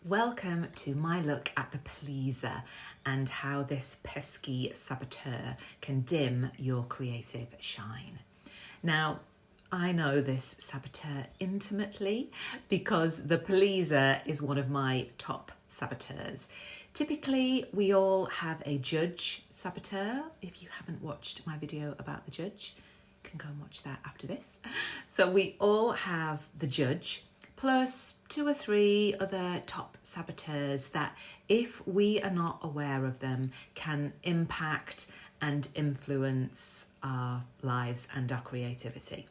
Welcome to my look at the pleaser and how this pesky saboteur can dim your creative shine. Now, I know this saboteur intimately because the pleaser is one of my top saboteurs. Typically, we all have a judge saboteur. If you haven't watched my video about the judge, you can go and watch that after this. So we all have the judge, plus 2 or 3 other top saboteurs that, if we are not aware of them, can impact and influence our lives and our creativity.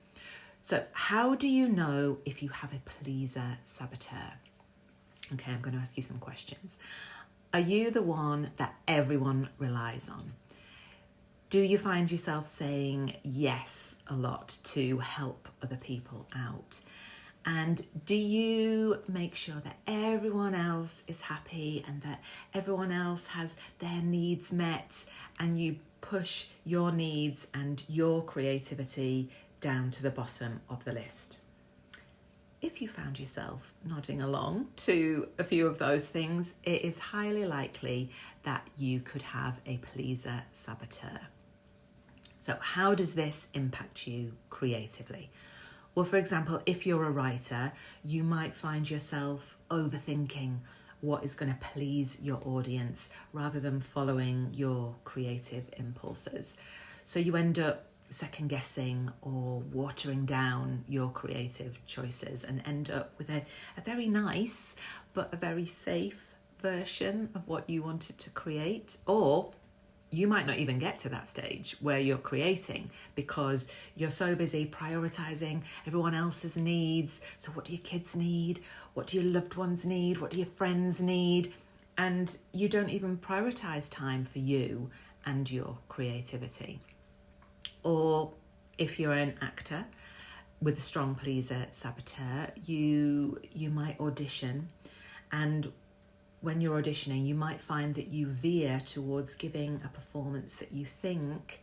So how do you know if you have a pleaser saboteur? Okay, I'm going to ask you some questions. Are you the one that everyone relies on? Do you find yourself saying yes a lot to help other people out? And do you make sure that everyone else is happy and that everyone else has their needs met, and you push your needs and your creativity down to the bottom of the list? If you found yourself nodding along to a few of those things, it is highly likely that you could have a pleaser saboteur. So how does this impact you creatively? Well, for example, if you're a writer, you might find yourself overthinking what is going to please your audience rather than following your creative impulses. So you end up second guessing or watering down your creative choices and end up with a very nice but a very safe version of what you wanted to create. Or you might not even get to that stage where you're creating because you're so busy prioritizing everyone else's needs. So what do your kids need? What do your loved ones need? What do your friends need? And you don't even prioritize time for you and your creativity. Or if you're an actor with a strong pleaser saboteur, you might audition, and when you're auditioning, you might find that you veer towards giving a performance that you think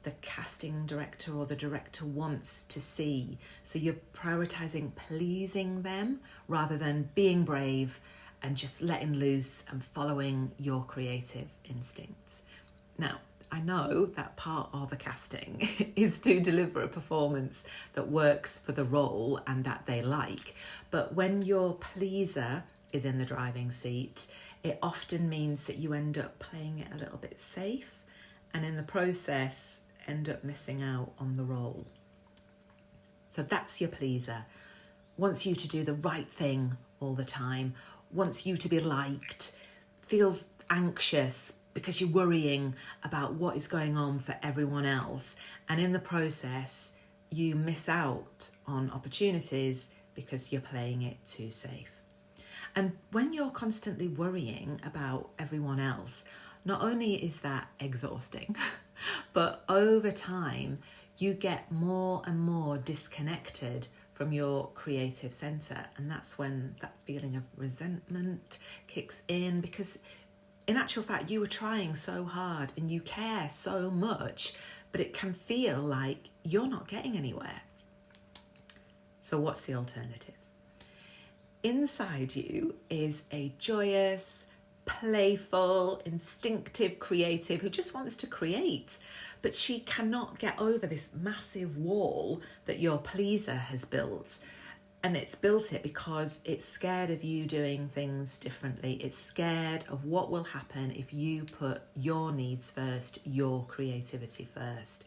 the casting director or the director wants to see. So you're prioritizing pleasing them rather than being brave and just letting loose and following your creative instincts. Now, I know that part of a casting is to deliver a performance that works for the role and that they like. But when your pleaser is in the driving seat, it often means that you end up playing it a little bit safe and in the process end up missing out on the role. So that's your pleaser. Wants you to do the right thing all the time, wants you to be liked, feels anxious because you're worrying about what is going on for everyone else, and in the process you miss out on opportunities because you're playing it too safe. And when you're constantly worrying about everyone else, not only is that exhausting, but over time, you get more and more disconnected from your creative center. And that's when that feeling of resentment kicks in, because in actual fact, you were trying so hard and you care so much, but it can feel like you're not getting anywhere. So what's the alternative? Inside you is a joyous, playful, instinctive creative who just wants to create, but she cannot get over this massive wall that your pleaser has built. And it's built it because it's scared of you doing things differently. It's scared of what will happen if you put your needs first, your creativity first.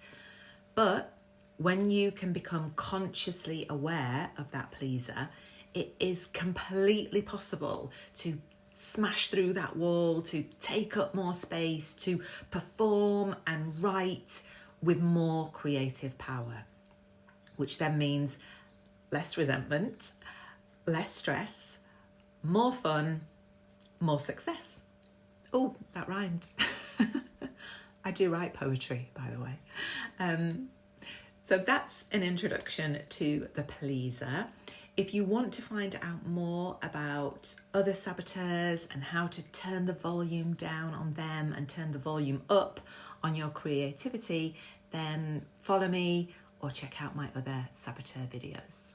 But when you can become consciously aware of that pleaser, it is completely possible to smash through that wall, to take up more space, to perform and write with more creative power, which then means less resentment, less stress, more fun, more success. Oh, that rhymed. I do write poetry, by the way. So that's an introduction to the pleaser. If you want to find out more about other saboteurs and how to turn the volume down on them and turn the volume up on your creativity, then follow me or check out my other saboteur videos.